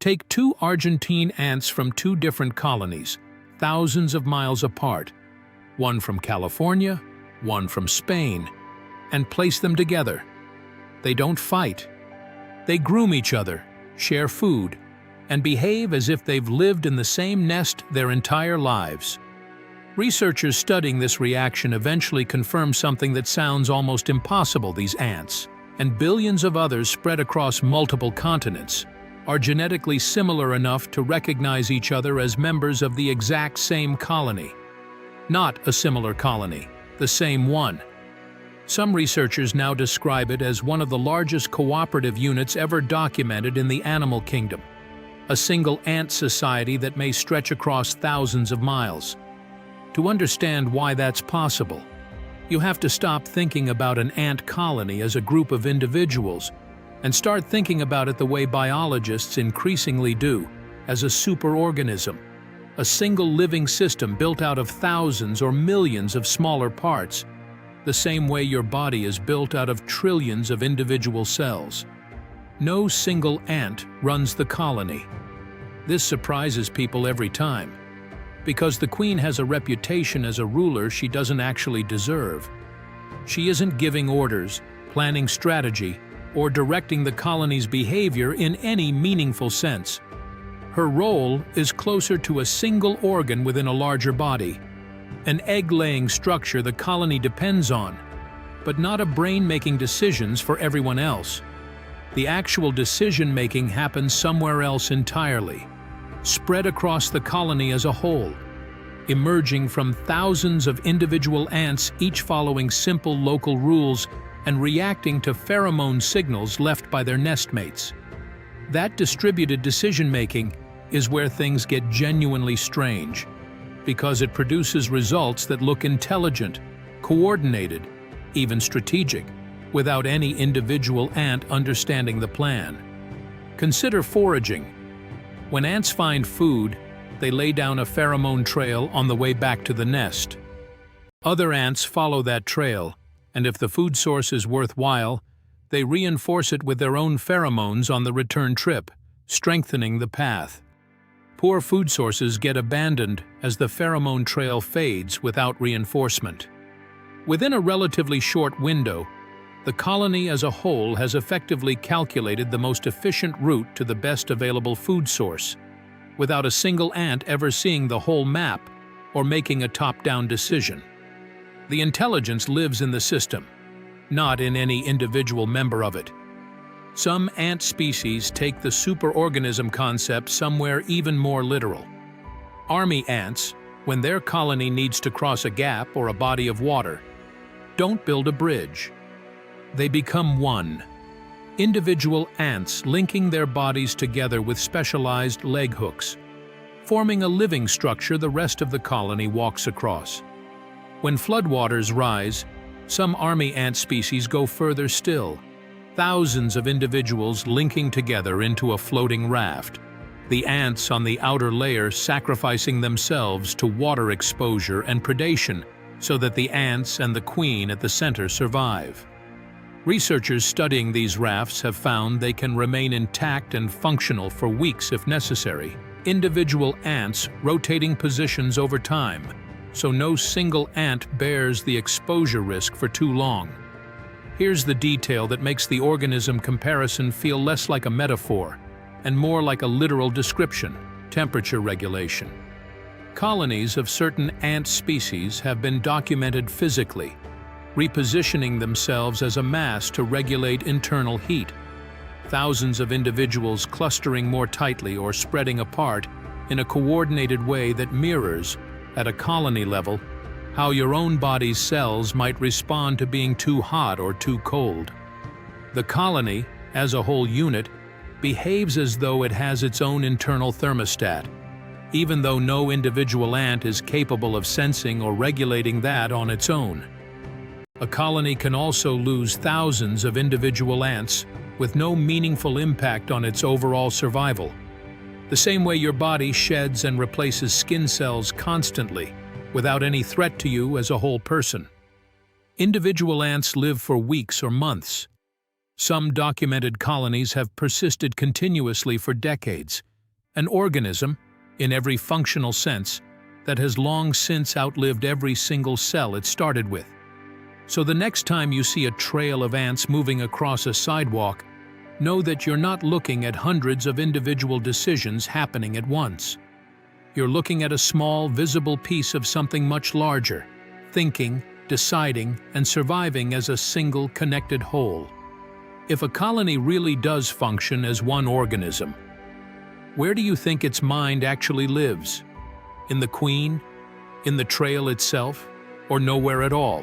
Take two Argentine ants from two different colonies, thousands of miles apart, one from California, one from Spain, and place them together. They don't fight. They groom each other, share food, and behave as if they've lived in the same nest their entire lives. Researchers studying this reaction eventually confirm something that sounds almost impossible: these ants, and billions of others spread across multiple continents, are genetically similar enough to recognize each other as members of the exact same colony. Not a similar colony, the same one. Some researchers now describe it as one of the largest cooperative units ever documented in the animal kingdom, a single ant society that may stretch across thousands of miles. To understand why that's possible, you have to stop thinking about an ant colony as a group of individuals and start thinking about it the way biologists increasingly do, as a superorganism, a single living system built out of thousands or millions of smaller parts, the same way your body is built out of trillions of individual cells. No single ant runs the colony. This surprises people every time, because the queen has a reputation as a ruler she doesn't actually deserve. She isn't giving orders, planning strategy, or directing the colony's behavior in any meaningful sense. Her role is closer to a single organ within a larger body, an egg-laying structure the colony depends on, but not a brain making decisions for everyone else. The actual decision-making happens somewhere else entirely, spread across the colony as a whole, emerging from thousands of individual ants, each following simple local rules and reacting to pheromone signals left by their nestmates. That distributed decision-making is where things get genuinely strange, because it produces results that look intelligent, coordinated, even strategic, without any individual ant understanding the plan. Consider foraging. When ants find food, they lay down a pheromone trail on the way back to the nest. Other ants follow that trail, and if the food source is worthwhile, they reinforce it with their own pheromones on the return trip, strengthening the path. Poor food sources get abandoned as the pheromone trail fades without reinforcement. Within a relatively short window, the colony as a whole has effectively calculated the most efficient route to the best available food source, without a single ant ever seeing the whole map or making a top-down decision. The intelligence lives in the system, not in any individual member of it. Some ant species take the superorganism concept somewhere even more literal. Army ants, when their colony needs to cross a gap or a body of water, don't build a bridge. They become one. Individual ants linking their bodies together with specialized leg hooks, forming a living structure the rest of the colony walks across. When floodwaters rise, some army ant species go further still, thousands of individuals linking together into a floating raft, the ants on the outer layer sacrificing themselves to water exposure and predation so that the ants and the queen at the center survive. Researchers studying these rafts have found they can remain intact and functional for weeks if necessary, individual ants rotating positions over time, so no single ant bears the exposure risk for too long. Here's the detail that makes the organism comparison feel less like a metaphor and more like a literal description: temperature regulation. Colonies of certain ant species have been documented physically, repositioning themselves as a mass to regulate internal heat. Thousands of individuals clustering more tightly or spreading apart in a coordinated way that mirrors, at a colony level, how your own body's cells might respond to being too hot or too cold. The colony, as a whole unit, behaves as though it has its own internal thermostat, even though no individual ant is capable of sensing or regulating that on its own. A colony can also lose thousands of individual ants with no meaningful impact on its overall survival, the same way your body sheds and replaces skin cells constantly, without any threat to you as a whole person. Individual ants live for weeks or months. Some documented colonies have persisted continuously for decades, An organism, in every functional sense, that has long since outlived every single cell it started with. So the next time you see a trail of ants moving across a sidewalk, know that you're not looking at hundreds of individual decisions happening at once. You're looking at a small, visible piece of something much larger, thinking, deciding, and surviving as a single connected whole. If a colony really does function as one organism, where do you think its mind actually lives? In the queen? In the trail itself? Or nowhere at all?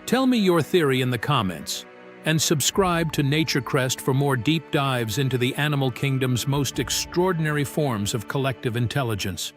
Tell me your theory in the comments, and subscribe to NatureCrest for more deep dives into the animal kingdom's most extraordinary forms of collective intelligence.